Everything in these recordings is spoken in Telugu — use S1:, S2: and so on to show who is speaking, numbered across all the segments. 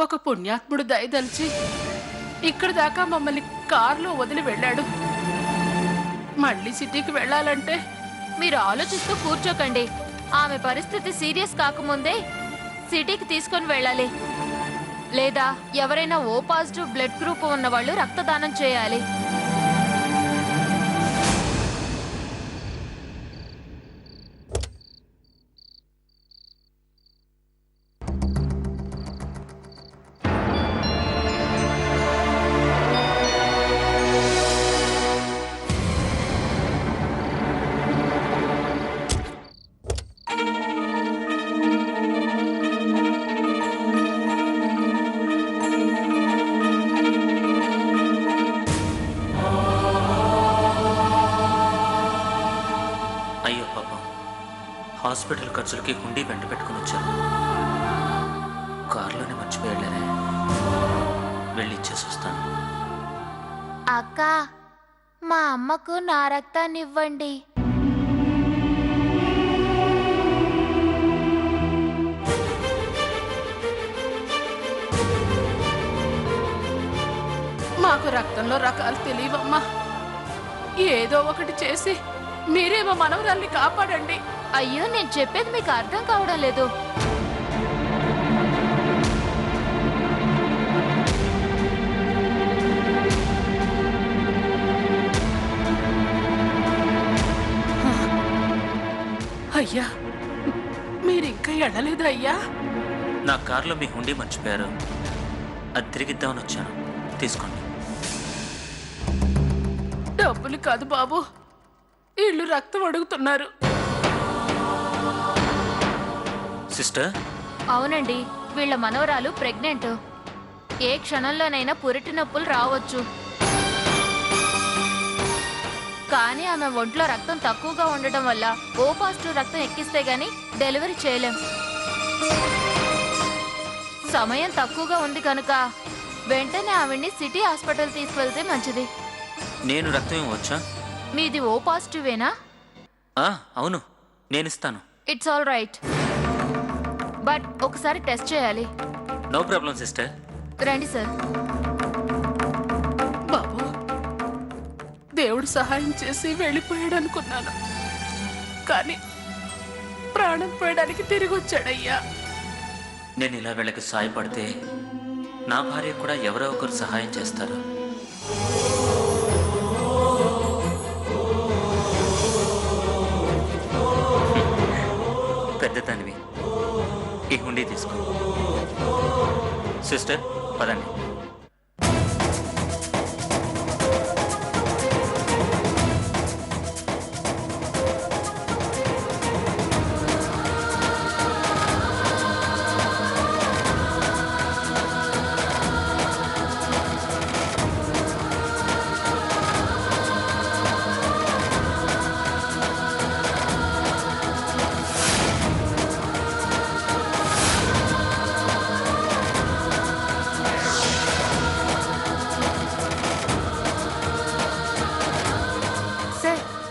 S1: ఒక పుణ్యాత్ముడు దయదలిచి ఇక్కడ దాకా మమ్మల్ని కారులో వదిలి వెళ్ళాడు. మళ్ళీ సిటీకి వెళ్ళాలంటే
S2: మీరు ఆలోచిస్తూ కూర్చోకండి. ఆమె పరిస్థితి సీరియస్ కాకముందే సిటీకి తీసుకొని వెళ్ళాలి. లేదా ఎవరైనా ఓ పాజిటివ్ బ్లడ్ గ్రూప్ ఉన్న వాళ్ళు రక్తదానం చేయాలి.
S3: హాస్పిటల్ ఖర్చులకి హుండీ వెంట పెట్టుకుని వచ్చాను. కారులోనే మర్చిపోయాడులేనే. వెళ్ళి ఇచ్చేసి వస్తాను.
S2: అక్క, మా అమ్మకు నా రక్తాన్ని ఇవ్వండి.
S1: మాకు రక్తంలో రకాలు తెలియవమ్మా. ఏదో ఒకటి చేసి మీరే మా మనవరాల్ని కాపాడండి.
S2: అయ్యో, నేను చెప్పేది మీకు అర్థం కావడం లేదు.
S1: అయ్యా, మీరింకా ఎడలేదా అయ్యా?
S3: నా కారులో మీ హుండీ మర్చిపోయారు. అది తిరిగిద్దామని వచ్చాను. తీసుకోండి.
S1: డబ్బులు కాదు బాబు, వీళ్ళు రక్తం అడుగుతున్నారు.
S3: సిస్టర్,
S2: అవునండి, వీళ్ళ మనవరాలు ప్రెగ్నెంట్. ఏ క్షణంలోనైనా పురిటి నొప్పులు రావచ్చు. కానీ ఆమె ఒంట్లో రక్తం తక్కువగా ఉండటం వల్ల ఓ పాజిటివ్ రక్తం ఎక్కిస్తే గానీ డెలివరీ చేయలేం. సమయం తక్కువగా ఉంది కనుక వెంటనే ఆవిడ్ని సిటీ హాస్పిటల్ తీసుకెళ్తే మంచిది.
S3: నేను రక్తం ఇవ్వచ్చా?
S2: మీది ఓ పాజిటివేనా?
S3: అవును, నేను ఇస్తాను.
S2: ఇట్స్ ఆల్ రైట్, బట్ ఒకసారి టెస్ట్ చేయాలి.
S3: No problem sister.
S2: రండి సార్.
S1: బాబు, దేవుడు సహాయం చేసి వెళ్ళిపోయాడు అనుకున్నాను, కానీ ప్రాణం పోయడానికి తిరిగి వచ్చాడయ్యా.
S3: నేను ఇలా వీళ్ళకి సాయపడితే నా భార్య కూడా ఎవరో ఒకరు సహాయం చేస్తారు. పెద్దదానివి, ఈ హుండీ తీసుకో. సిస్టర్, పదండి.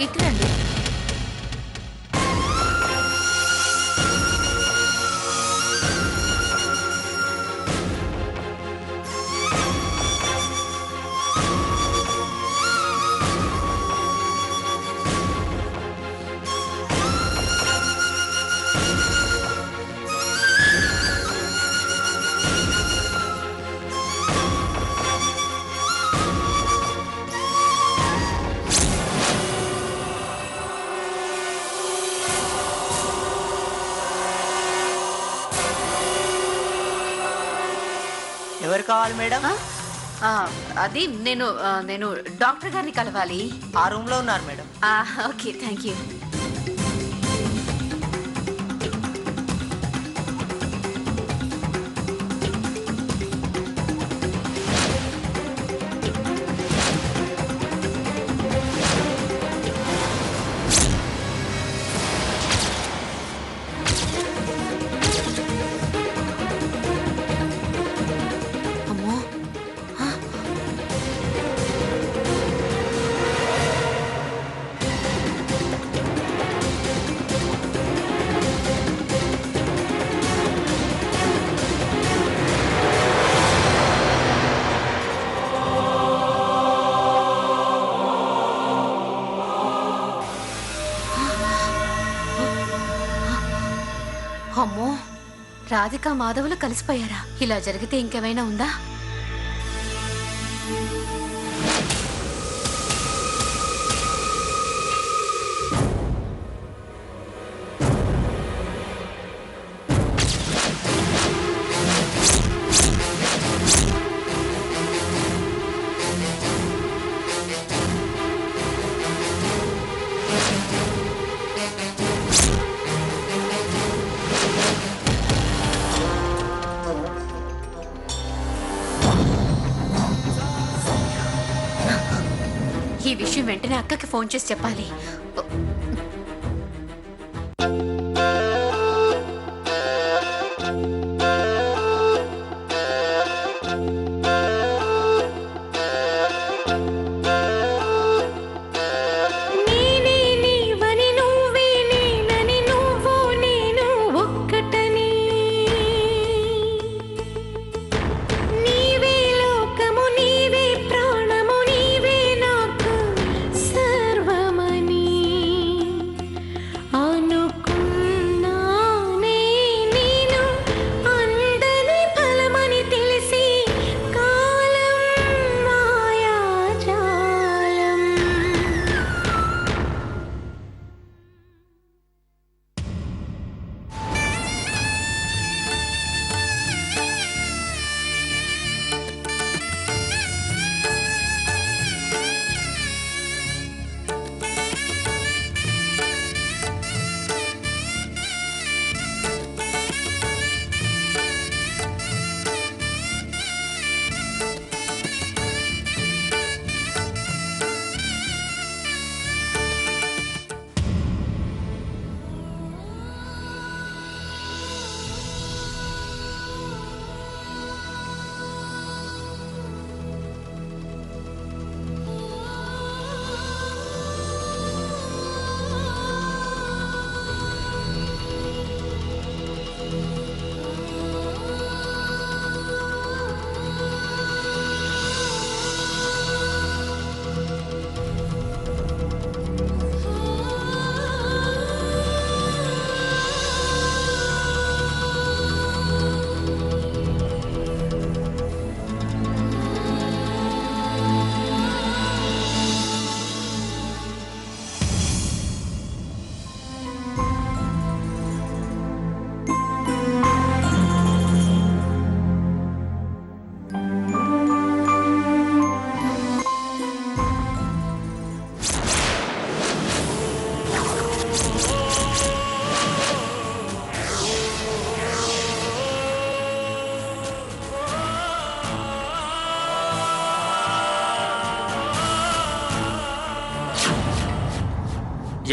S2: ఇట్లండి.
S4: ఎవరు కావాలి మేడం?
S5: అది నేను నేను డాక్టర్ గారిని కలవాలి.
S4: ఆ రూమ్ లో ఉన్నారు మేడం.
S5: Okay, thank you. అమ్మో, రాధిక మాధవులు కలిసిపోయారా? ఇలా జరిగితే ఇంకేమైనా ఉందా? ఈ విషయం వెంటనే అక్కకి ఫోన్ చేసి చెప్పాలి.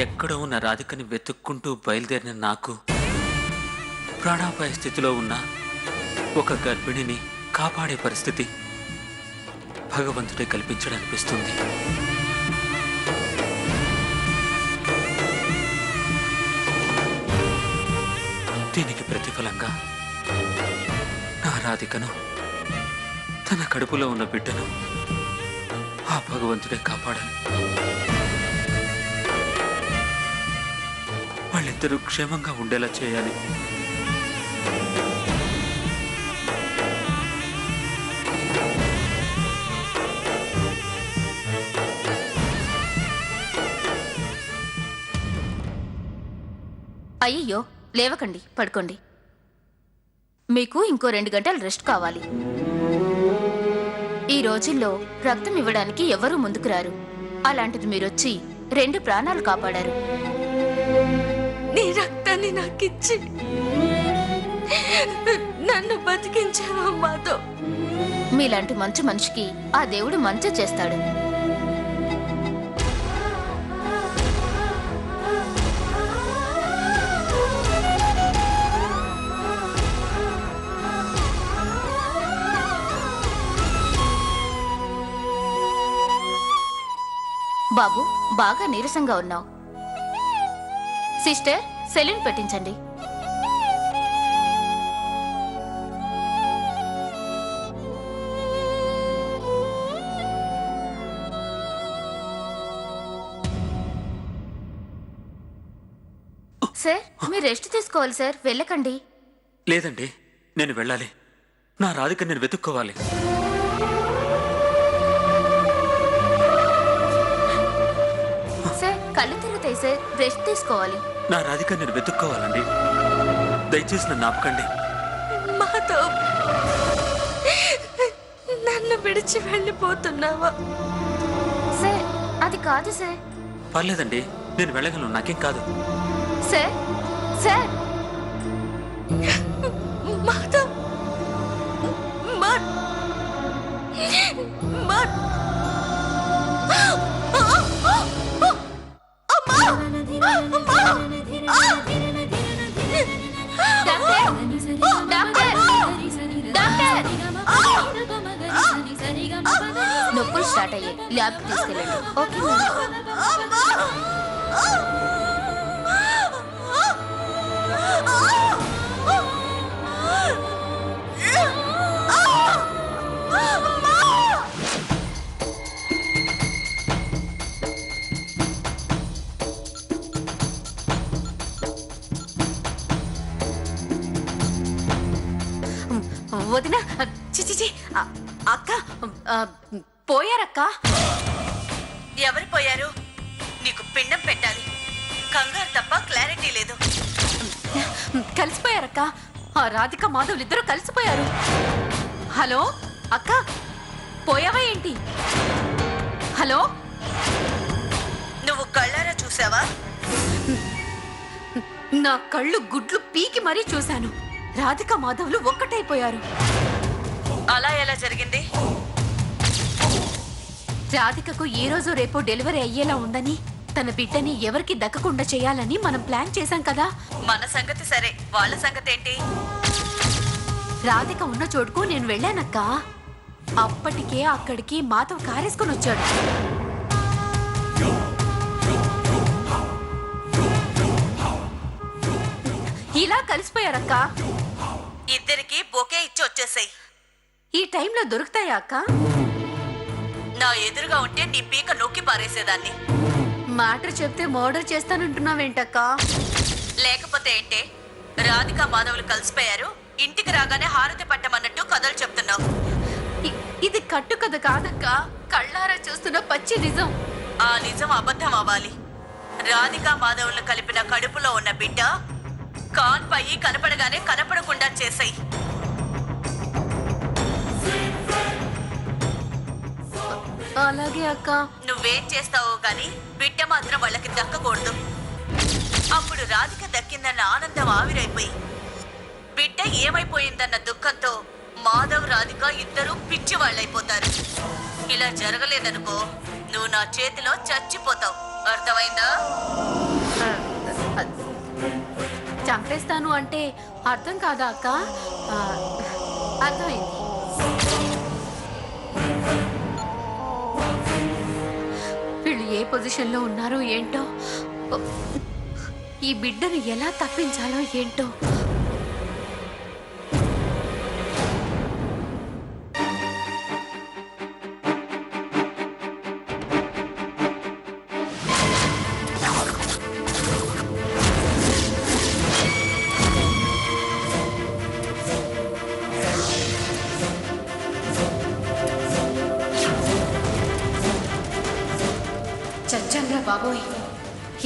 S3: ఎక్కడో ఉన్న రాధికని వెతుక్కుంటూ బయలుదేరిన నాకు ప్రాణాపాయ స్థితిలో ఉన్న ఒక గర్భిణిని కాపాడే పరిస్థితి భగవంతుడే కల్పించడనిపిస్తుంది. దీనికి ప్రతిఫలంగా నా రాధికను, తన కడుపులో ఉన్న బిడ్డను ఆ భగవంతుడే కాపాడాలి. వాళ్ళిద్దరూ క్షేమంగా ఉండేలా చేయాలి.
S2: అయ్యో, లేవకండి, పడుకోండి. మీకు ఇంకో 2 గంటలు రెస్ట్ కావాలి. ఈ రోజుల్లో రక్తం ఇవ్వడానికి ఎవరూ ముందుకు రారు. అలాంటిది మీరొచ్చి 2 ప్రాణాలు కాపాడారు.
S6: నీ రక్తాన్ని నాకిచ్చి నన్ను బతికించావు మాతో.
S2: మీలాంటి మంచి మనిషికి ఆ దేవుడు మంచి చేస్తాడు. బాబు, బాగా నీరసంగా ఉన్నావు. సిస్టర్, సెలూన్ పెట్టించండి. సార్ మీరు రెస్ట్ తీసుకోవాలి సార్, వెళ్ళకండి.
S3: లేదండి, నేను వెళ్ళాలి. నా రాధిక నేను వెతుక్కోవాలి.
S2: సార్ కళ్ళు తిరుగుతాయి సార్, రెస్ట్ తీసుకోవాలి.
S3: నా రాధిక నేను వెతుక్కోవాలండి. దయచేసి నన్ను ఆపకండి.
S6: మాధవ్, నన్ను విడిచి వెళ్ళిపోతున్నావా?
S2: సార్ అది కాదు సార్.
S3: పర్లేదండి, నేను వెళ్ళగలను, నాకేం కాదు.
S2: సార్ సార్
S6: మాధవ్,
S2: నొప్పులు స్టార్ట్ అయ్యాయి, ల్యాబ్ తీసుకెళ్ళండి. ఓకే
S5: వదిన, చిచి అక్క, పోయారక్క.
S7: ఎవరు పోయారు? నీకు పిండం పెట్టాలి. కంగారు తప్ప క్లారిటీ లేదు.
S5: కలిసిపోయారక్క. ఆ రాధిక మాధవులు ఇద్దరు కలిసిపోయారు. హలో అక్క, పోయావా ఏంటి? హలో,
S7: నువ్వు కళ్ళారా చూసావా?
S5: నా కళ్ళు గుడ్లు పీకి మరీ చూశాను. రాధిక మాధవులు ఒక్కటైపోయారు.
S7: అలా ఎలా జరిగింది?
S5: రాధికకు ఈ రోజు రేపు డెలివరీ అయ్యేలా ఉందని, తన బిడ్డని ఎవరికి దక్కకుండా చేయాలని మనం ప్లాన్ చేశాం కదా.
S7: మన సంగతి సరే, వాళ్ళ సంగతి ఏంటి?
S5: రాధిక ఉన్న చోటుకు నేను వెళ్ళానక్క. అప్పటికే అక్కడికి మాధవ్ కారేసుకొని వచ్చాడు. ఇలా కలిసిపోయారక్క.
S7: ఇద్దరికి బొకే ఇచ్చి వచ్చేసాయి.
S5: ఈ టైంలో దొరుకుతాయా అక్క?
S7: నా ఎదురుగా ఉంటే నీ పీక నొక్కి పారేసేదాన్ని.
S5: మ్యాటర్ చెప్తే మర్డర్ చేస్తానంటున్నావేంటక్క?
S7: లేకపోతే ఏంటే? రాధిక మాధవులు కలిసిపోయారు, ఇంటికి రాగానే హారతి పట్టమన్నట్టు కథలు చెప్తున్నావు.
S5: ఇది కట్టు కథ కాదక్క, కళ్ళారా చూస్తున్న పచ్చి నిజం.
S7: ఆ నిజం అబద్ధం అవ్వాలి. రాధిక మాధవులను కలిపిన కడుపులో ఉన్న బిడ్డ కాన్పై కనపడగానే కనపడకుండా చేసాయి.
S5: అలాగే అక్క.
S7: నువ్వేం చేస్తావో గాని బిడ్డ మాత్రం వాళ్ళకి దక్కకూడదు. అప్పుడు రాధిక దక్కిందన్న ఆనందం ఆవిరైపోయి బిడ్డ ఏమైపోయిందన్న దుఃఖంతో మాధవ్ రాధిక ఇద్దరూ పిచ్చి వాళ్ళైపోతారు. ఇలా జరగలేదనుకో, నువ్వు నా చేతిలో చచ్చిపోతావు. అర్థమైందా?
S5: చంపేస్తాను అంటే అర్థం కాదా అక్క? అర్థమైంది. వీళ్ళు ఏ పొజిషన్లో ఉన్నారో ఏంటో, ఈ బిడ్డను ఎలా తప్పించాలో ఏంటో. చచ్చంద్ర బాబోయ్,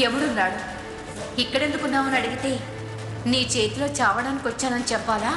S5: ఎవడున్నాడు? ఇక్కడెందుకున్నామని అడిగితే నీ చేతిలో చావడానికి వచ్చానని చెప్పాలా?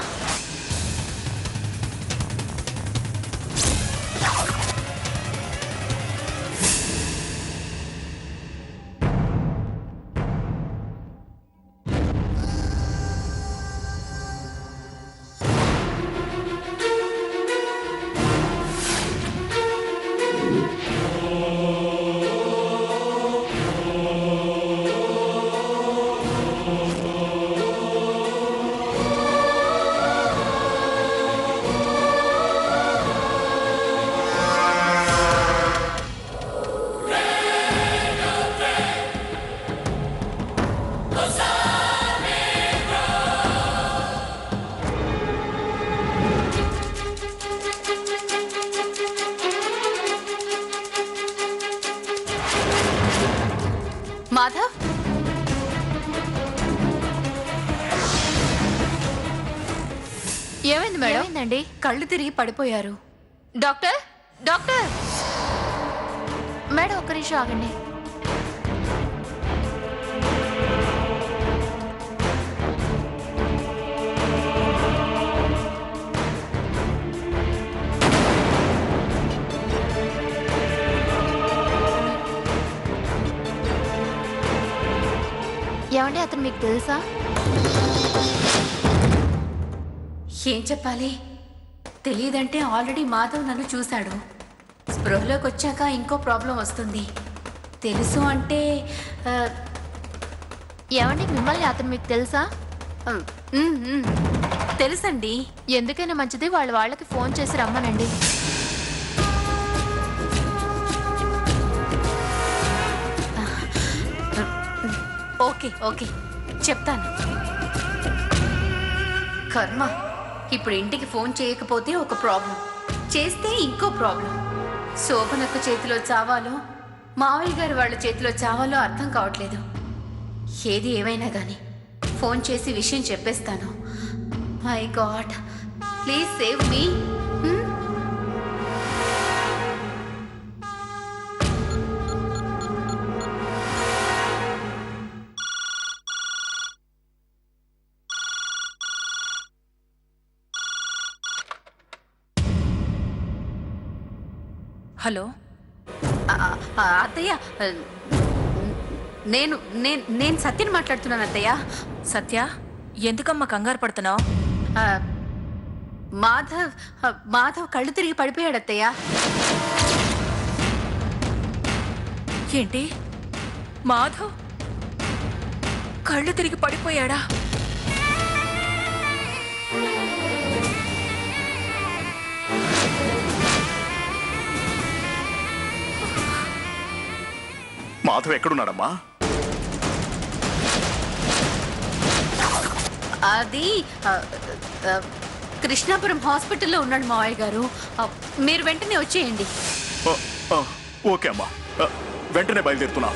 S5: మాధవ్,
S2: ఏమైంది మేడం? ఏమైందండి?
S5: కళ్ళు తిరిగి పడిపోయారు.
S2: డాక్టర్ డాక్టర్ మేడం ఒక్క నిమిషం ఆగండి. ఏమండి అతను మీకు తెలుసా?
S5: ఏం చెప్పాలి? తెలియదంటే ఆల్రెడీ మాధవ్ నన్ను చూశాడు. స్పృహలోకి వచ్చాక ఇంకో ప్రాబ్లం వస్తుంది. తెలుసు అంటే
S2: ఏమండి మిమ్మల్ని అతను మీకు తెలుసా?
S5: తెలుసండి.
S2: ఎందుకైనా మంచిది వాళ్ళకి ఫోన్ చేసి రమ్మనండి.
S5: ఓకే ఓకే చెప్తాను. కర్మ, ఇప్పుడు ఇంటికి ఫోన్ చేయకపోతే ఒక ప్రాబ్లం, చేస్తే ఇంకో ప్రాబ్లం. శోభనకు చేతిలో చావాలో మావయ్య గారు వాళ్ళ చేతిలో చావాలో అర్థం కావట్లేదు. ఏది ఏమైనా కానీ ఫోన్ చేసి విషయం చెప్పేస్తాను. My God, please save me.
S6: Hello
S5: అత్తయ్య, నేను నేను నేను సత్యని మాట్లాడుతున్నాను అత్తయ్య.
S6: సత్య, ఎందుకమ్మా కంగారు పడుతున్నావు?
S5: మాధవ్ కళ్ళు తిరిగి పడిపోయాడు అత్తయ్య.
S6: ఏంటి, మాధవ్ కళ్ళు తిరిగి పడిపోయాడా?
S8: మాధవ్ ఎక్కడున్నాడమ్మా?
S5: అది కృష్ణాపురం హాస్పిటల్లో ఉన్నాడు మావయ్య గారు. మీరు వెంటనే వచ్చేయండి.
S8: ఓకే అమ్మా, వెంటనే బయలుదేరుతున్నా.